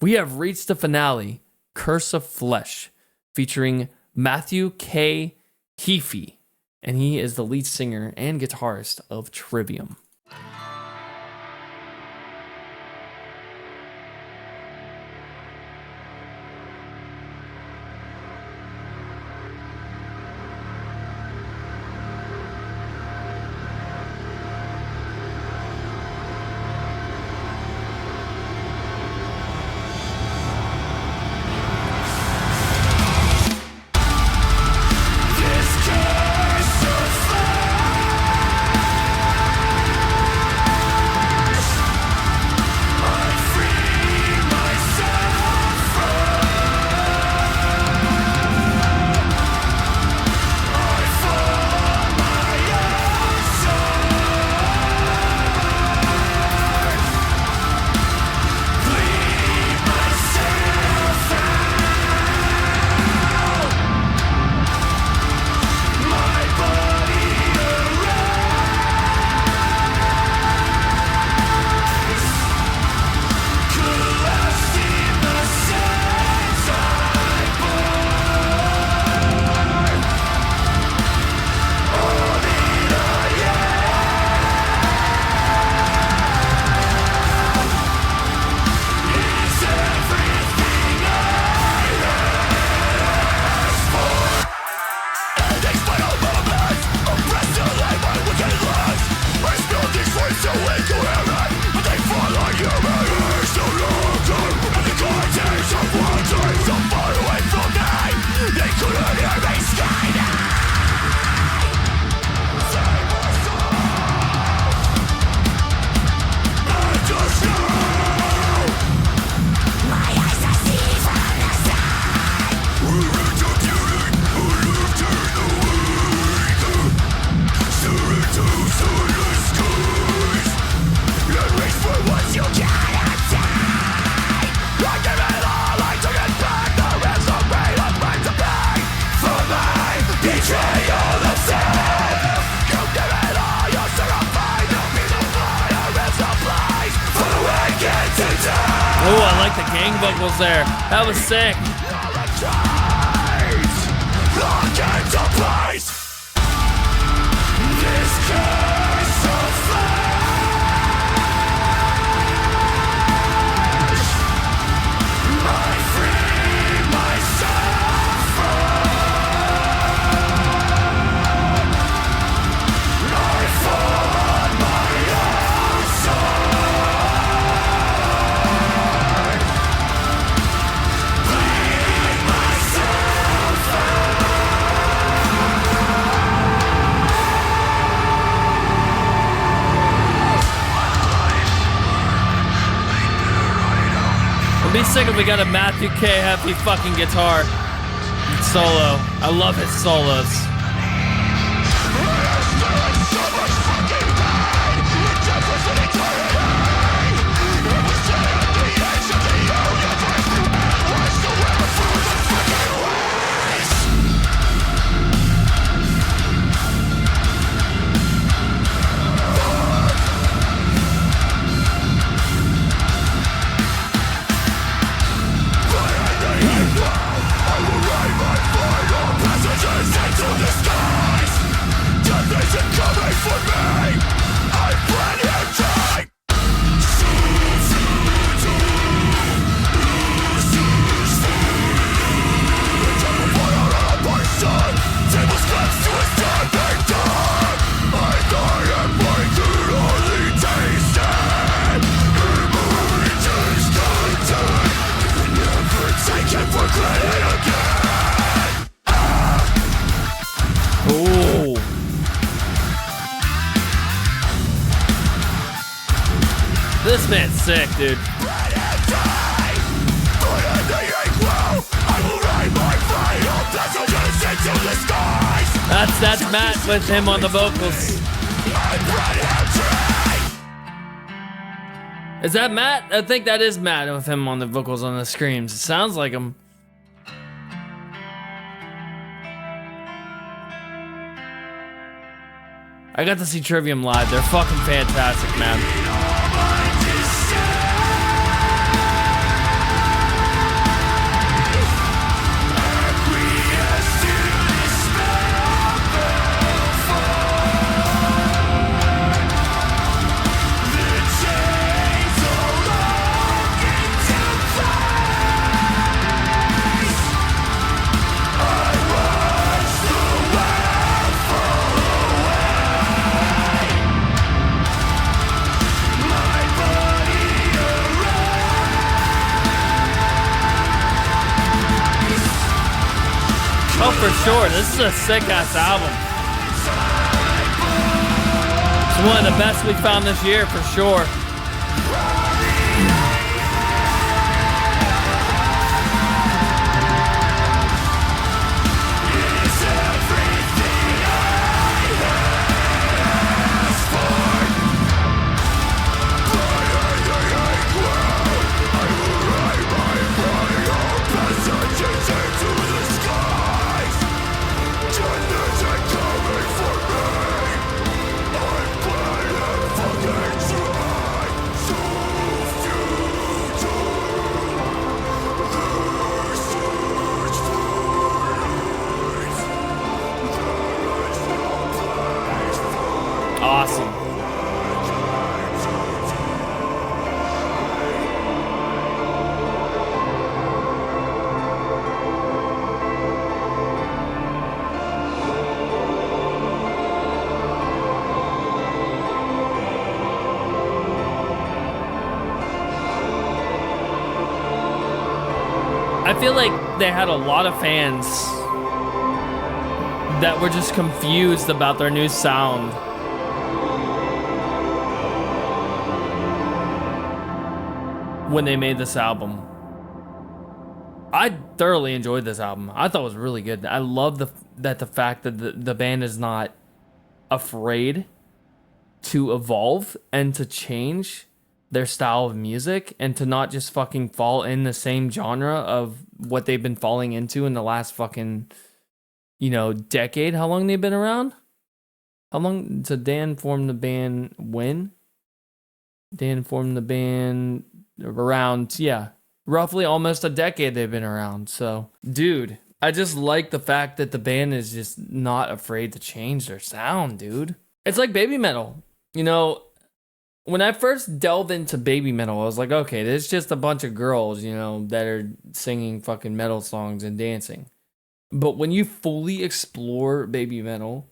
we have reached the finale, Curse of Flesh, featuring Matthew K. Heafy, and he is the lead singer and guitarist of Trivium. Oh, I like the gang vocals there. That was sick. I'd be sick if we got a Matthew K. Heafy fucking guitar solo. I love his solos. This man's sick, dude. That's Matt with him on the vocals. Is that Matt? I think that is Matt with him on the vocals on the screams. It sounds like him. I got to see Trivium live. They're fucking fantastic, man. Oh, for sure. This is a sick-ass album. It's one of the best we found this year, for sure. Awesome. I feel like they had a lot of fans that were just confused about their new sound. When they made this album. I thoroughly enjoyed this album. I thought it was really good. I love the fact that the band is not afraid to evolve and to change their style of music and to not just fucking fall in the same genre of what they've been falling into in the last fucking, decade. How long they've been around? How long? So Dan formed the band when? Dan formed the band around, roughly almost a decade they've been around. So, dude, I just like the fact that the band is just not afraid to change their sound, dude. It's like baby metal. When I first delved into baby metal, I was like, okay, there's just a bunch of girls, that are singing fucking metal songs and dancing. But when you fully explore baby metal,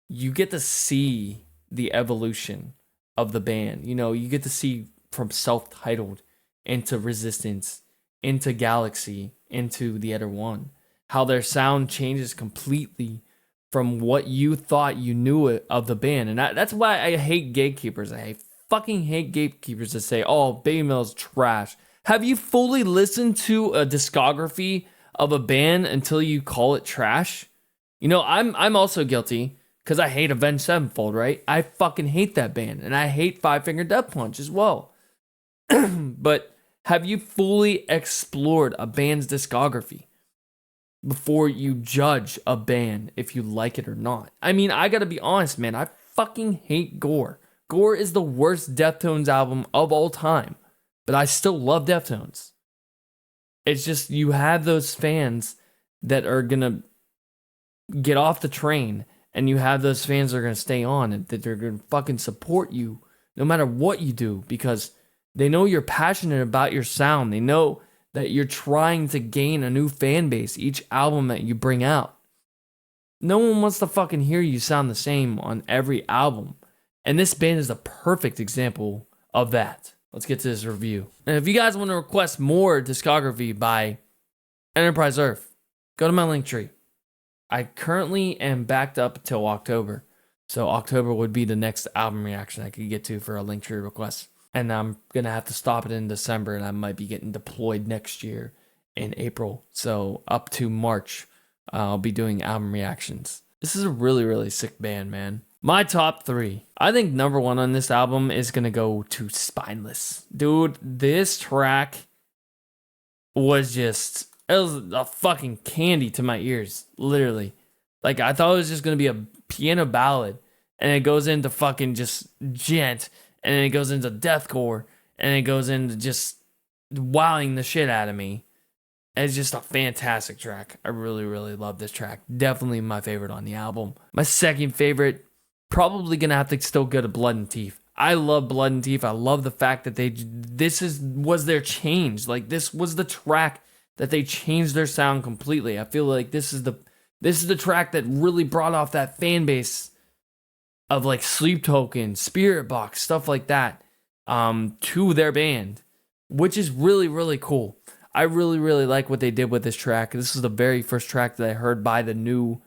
you get to see the evolution of the band. You get to see from self-titled into Resistance, into Galaxy, into The Other One, how their sound changes completely from what you thought you knew of the band. And that's why I hate gatekeepers. I fucking hate gatekeepers that say, oh, baby metal's trash. Have you fully listened to a discography of a band until you call it trash? I'm also guilty. Because I hate Avenged Sevenfold, right? I fucking hate that band. And I hate Five Finger Death Punch as well. But have you fully explored a band's discography before you judge a band if you like it or not? I mean, I gotta be honest, man. I fucking hate Gore. Gore is the worst Deftones album of all time. But I still love Deftones. It's just you have those fans that are gonna get off the train. And you have those fans that are going to stay on and that they're going to fucking support you no matter what you do because they know you're passionate about your sound. They know that you're trying to gain a new fan base each album that you bring out. No one wants to fucking hear you sound the same on every album. And this band is a perfect example of that. Let's get to this review. And if you guys want to request more discography by Enterprise Earth, go to my link tree. I currently am backed up till October. So October would be the next album reaction I could get to for a Linktree request. And I'm going to have to stop it in December and I might be getting deployed next year in April. So up to March, I'll be doing album reactions. This is a really, really sick band, man. My top 3. I think number 1 on this album is going to go to Spineless. Dude, this track was just... It was a fucking candy to my ears, literally. Like, I thought it was just going to be a piano ballad, and it goes into fucking just gent, and then it goes into deathcore, and it goes into just wowing the shit out of me. And it's just a fantastic track. I really, really love this track. Definitely my favorite on the album. My second favorite, probably going to have to still go to Blood and Teeth. I love Blood and Teeth. I love the fact that was their change. Like, this was the track that they changed their sound completely. I feel like this is the track that really brought off that fan base of like Sleep Token, Spirit Box, stuff like that, to their band, which is really, really cool. I really, really like what they did with this track. This is the very first track that I heard by the new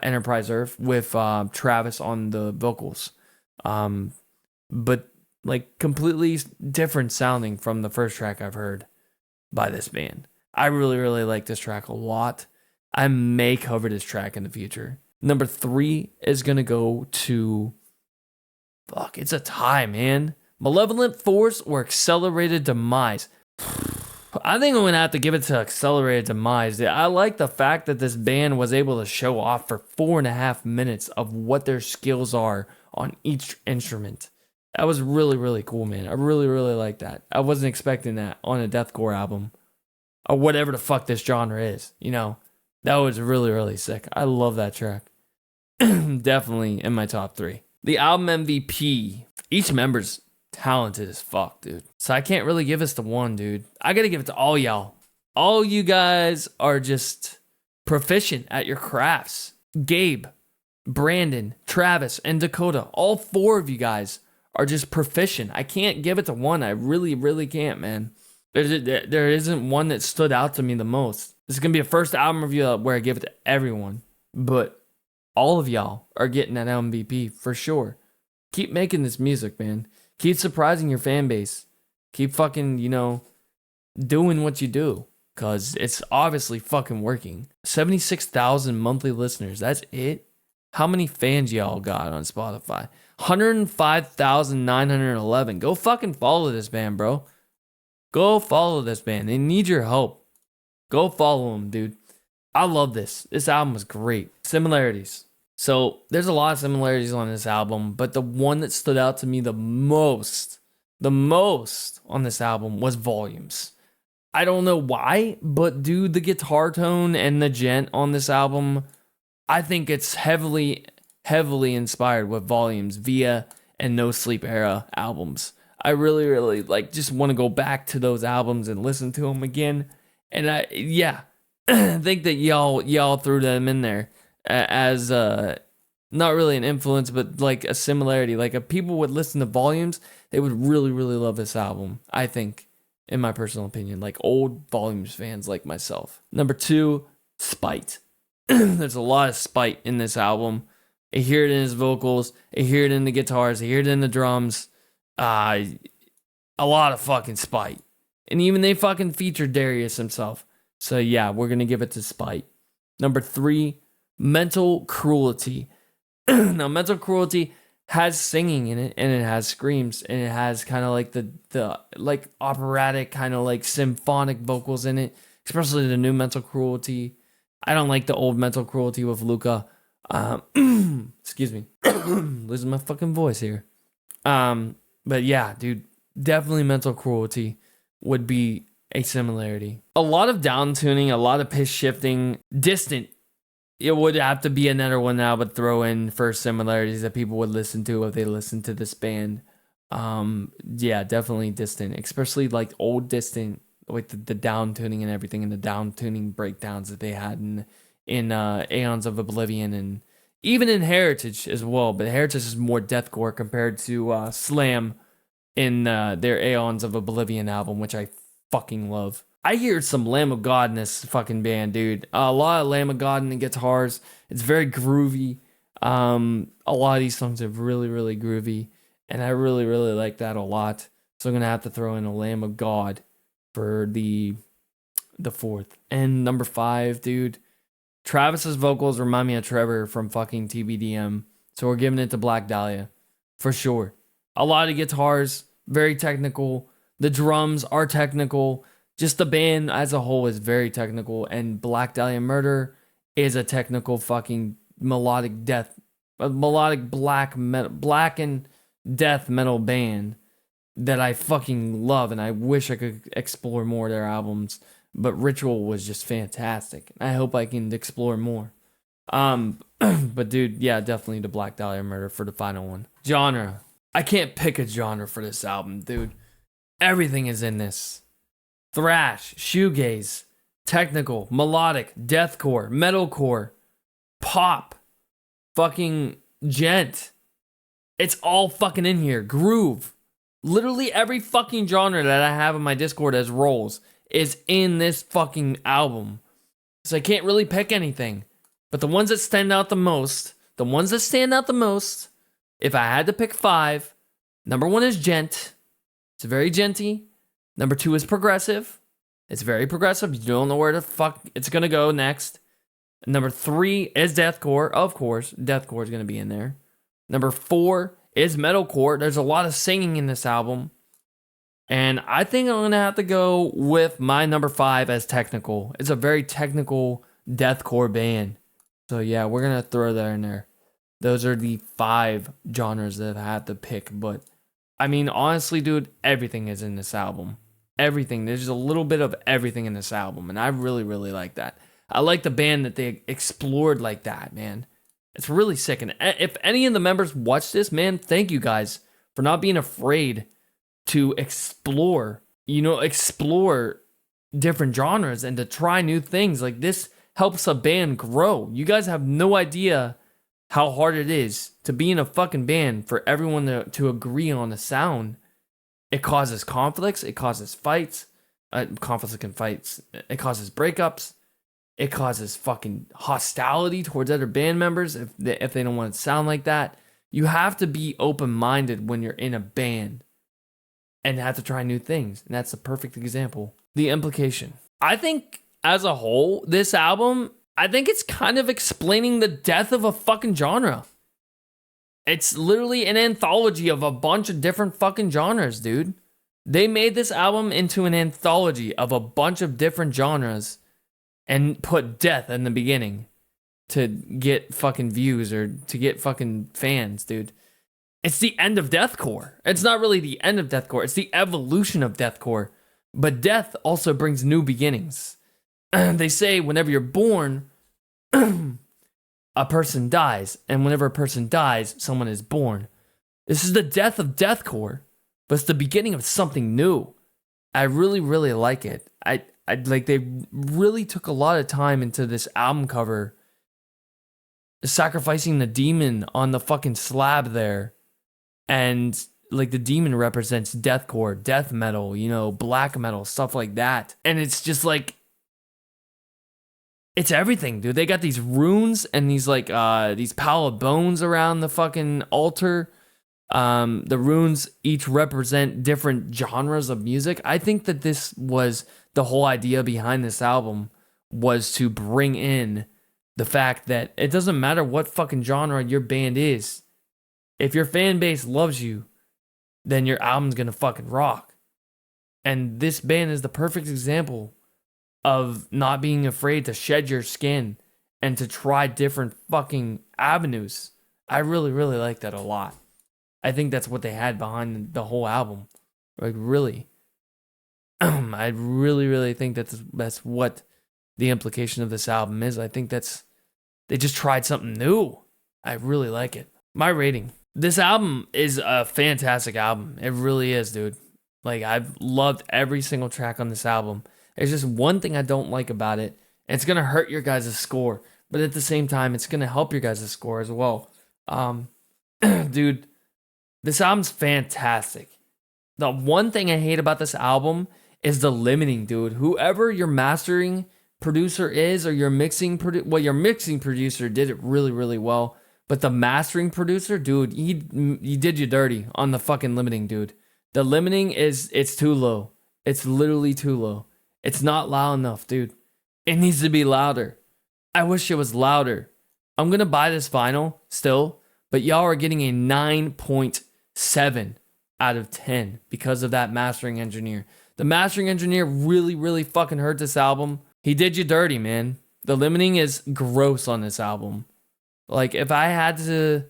Enterprise Earth with Travis on the vocals. But like completely different sounding from the first track I've heard by this band. I really, really like this track a lot. I may cover this track in the future. Number 3 is going to go to... Fuck, it's a tie, man. Malevolent Force or Accelerated Demise. I think I'm going to have to give it to Accelerated Demise. I like the fact that this band was able to show off for 4.5 minutes of what their skills are on each instrument. That was really, really cool, man. I really, really like that. I wasn't expecting that on a deathcore album. Or whatever the fuck this genre is, you know. That was really, really sick. I love that track. Definitely in my top 3. The album MVP. Each member's talented as fuck, dude. So I can't really give this to one, dude. I gotta give it to all y'all. All you guys are just proficient at your crafts. Gabe, Brandon, Travis, and Dakota. All 4 of you guys are just proficient. I can't give it to one. I really, really can't, man. There isn't one that stood out to me the most. This is gonna be a first album review where I give it to everyone. But all of y'all are getting that MVP for sure. Keep making this music, man. Keep surprising your fan base. Keep fucking, doing what you do. Because it's obviously fucking working. 76,000 monthly listeners. That's it? How many fans y'all got on Spotify? 105,911. Go fucking follow this band, bro. Go follow this band. They need your help. Go follow them, dude. I love this. This album was great. Similarities. So there's a lot of similarities on this album, but the one that stood out to me the most on this album was Volumes. I don't know why, but dude, the guitar tone and the gent on this album, I think it's heavily inspired with Volumes via and No Sleep Era albums. I really, really just want to go back to those albums and listen to them again. And I think that y'all threw them in there as not really an influence, but like a similarity. Like if people would listen to Volumes, they would really, really love this album. I think, in my personal opinion, like old Volumes fans like myself. Number 2, Spite. There's a lot of spite in this album. I hear it in his vocals. I hear it in the guitars. I hear it in the drums. A lot of fucking spite. And even they fucking featured Darius himself. So yeah, we're going to give it to Spite. Number 3, Mental Cruelty. Now, Mental Cruelty has singing in it, and it has screams, and it has kind of like the like operatic kind of like symphonic vocals in it, especially the new Mental Cruelty. I don't like the old Mental Cruelty with Luca. Excuse me. Losing my fucking voice here. But yeah, dude, definitely Mental Cruelty would be a similarity. A lot of down tuning, a lot of pitch shifting. Distant, it would have to be another one that I would throw in for similarities that people would listen to if they listened to this band. Yeah, definitely Distant, especially like old Distant with the down tuning and everything, and the down tuning breakdowns that they had in Aeons of Oblivion, and even in Heritage as well. But Heritage is more deathcore compared to Slam in their Aeons of Oblivion album, which I fucking love. I hear some Lamb of God in this fucking band, dude. A lot of Lamb of God in the guitars. It's very groovy. A lot of these songs are really, really groovy, and I really, really like that a lot. So I'm gonna have to throw in a Lamb of God for the 4th. And number 5, dude. Travis's vocals remind me of Trevor from fucking TBDM. So we're giving it to Black Dahlia. For sure. A lot of guitars, very technical. The drums are technical. Just the band as a whole is very technical. And Black Dahlia Murder is a technical fucking melodic black and death metal band that I fucking love. And I wish I could explore more of their albums. But Ritual was just fantastic. I hope I can explore more. But dude, yeah, definitely the Black Dahlia Murder for the final one. Genre. I can't pick a genre for this album, dude. Everything is in this. Thrash, shoegaze, technical, melodic, deathcore, metalcore, pop, fucking gent. It's all fucking in here. Groove. Literally every fucking genre that I have in my Discord as roles is in this fucking album. So I can't really pick anything. But the ones that stand out the most, if I had to pick 5, number 1 is Gent. It's very genty. Number 2 is Progressive. It's very progressive. You don't know where the fuck it's gonna go next. Number 3 is Deathcore. Of course, Deathcore is gonna be in there. Number 4 is Metalcore. There's a lot of singing in this album. And I think I'm gonna have to go with my number 5 as technical. It's a very technical deathcore band. So yeah, we're gonna throw that in there. Those are the 5 genres that I have to pick. But I mean, honestly, dude, everything is in this album. Everything. There's a little bit of everything in this album, and I really, really like that. I like the band that they explored like that, man. It's really sick. And if any of the members watch this, man, thank you guys for not being afraid to explore different genres and to try new things. Like, this helps a band grow. You guys have no idea how hard it is to be in a fucking band for everyone to agree on a sound. It causes conflicts. It causes fights. Conflicts and fights. It causes breakups. It causes fucking hostility towards other band members if they don't want to sound like that. You have to be open-minded when you're in a band and have to try new things. And that's a perfect example. The implication. I think as a whole, this album, I think it's kind of explaining the death of a fucking genre. It's literally an anthology of a bunch of different fucking genres, dude. They made this album into an anthology of a bunch of different genres and put death in the beginning to get fucking views or to get fucking fans, dude. It's the end of deathcore. It's not really the end of deathcore. It's the evolution of deathcore. But death also brings new beginnings. They say whenever you're born, a person dies, and whenever a person dies, someone is born. This is the death of deathcore, but it's the beginning of something new. I really, really like it. I like they really took a lot of time into this album cover, sacrificing the demon on the fucking slab there, and like the demon represents deathcore, death metal, black metal, stuff like that, and it's just like. It's everything, dude. They got these runes and these these pile of bones around the fucking altar. The runes each represent different genres of music. I think that this was the whole idea behind this album, was to bring in the fact that it doesn't matter what fucking genre your band is. If your fan base loves you, then your album's gonna fucking rock. And this band is the perfect example of not being afraid to shed your skin and to try different fucking avenues. I really, really like that a lot. I think that's what they had behind the whole album. Like, really. I really, really think that's what the implication of this album is. I think they just tried something new. I really like it. My rating. This album is a fantastic album. It really is, dude. Like, I've loved every single track on this album. There's just one thing I don't like about it, and it's going to hurt your guys' score, but at the same time, it's going to help your guys' score as well. Dude, this album's fantastic. The one thing I hate about this album is the limiting, dude. Whoever your mastering producer is, or your mixing producer did it really, really well, but the mastering producer, dude, he did you dirty on the fucking limiting, dude. The limiting it's too low. It's literally too low. It's not loud enough, dude. It needs to be louder. I wish it was louder. I'm going to buy this vinyl still, but y'all are getting a 9.7 out of 10 because of that mastering engineer. The mastering engineer really, really fucking hurt this album. He did you dirty, man. The limiting is gross on this album. Like, if I had to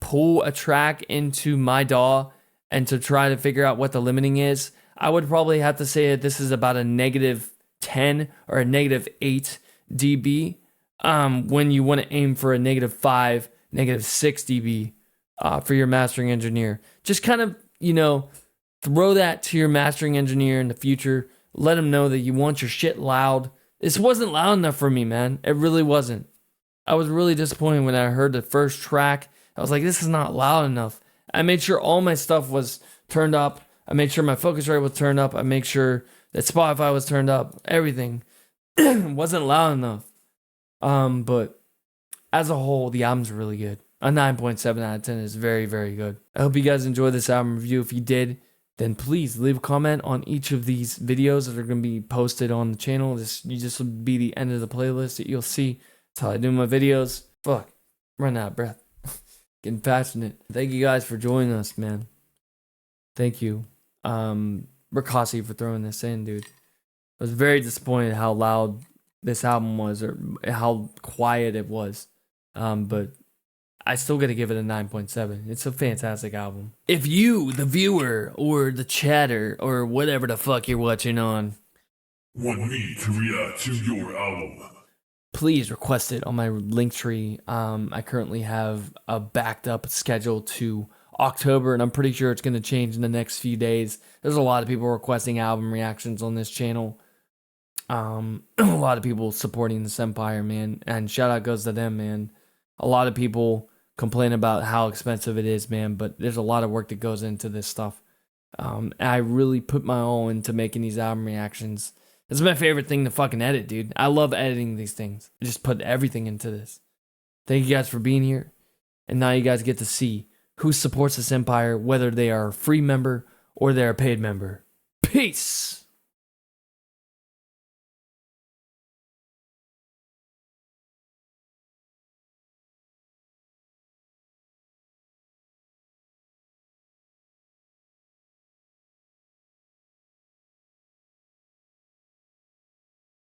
pull a track into my DAW and to try to figure out what the limiting is, I would probably have to say that this is about a -10 or a -8 dB. When you want to aim for a -5, -6 dB for your mastering engineer. Just kind of, throw that to your mastering engineer in the future. Let him know that you want your shit loud. This wasn't loud enough for me, man. It really wasn't. I was really disappointed when I heard the first track. I was like, this is not loud enough. I made sure all my stuff was turned up. I made sure my Focusrite was turned up. I made sure that Spotify was turned up. Everything wasn't loud enough. But as a whole, the album's really good. A 9.7 out of 10 is very, very good. I hope you guys enjoyed this album review. If you did, then please leave a comment on each of these videos that are going to be posted on the channel. This will be the end of the playlist that you'll see. That's how I do my videos. Fuck, running out of breath. Getting passionate. Thank you guys for joining us, man. Thank you. Ricassi for throwing this in, dude. I was very disappointed how loud this album was, or how quiet it was. But I still gotta give it a 9.7. It's a fantastic album. If you, the viewer, or the chatter, or whatever the fuck you're watching on, want me to react to your album, please request it on my Linktree. I currently have a backed up schedule to October, and I'm pretty sure it's gonna change in the next few days. There's a lot of people requesting album reactions on this channel. A lot of people supporting the Empire, man, and shout out goes to them, man. A lot of people complain about how expensive it is, man, but there's a lot of work that goes into this stuff. I really put my all into making these album reactions. It's my favorite thing to fucking edit, dude. I love editing these things. I just put everything into this. Thank you guys for being here. And now you guys get to see who supports this Empire, whether they are a free member or they're a paid member. Peace!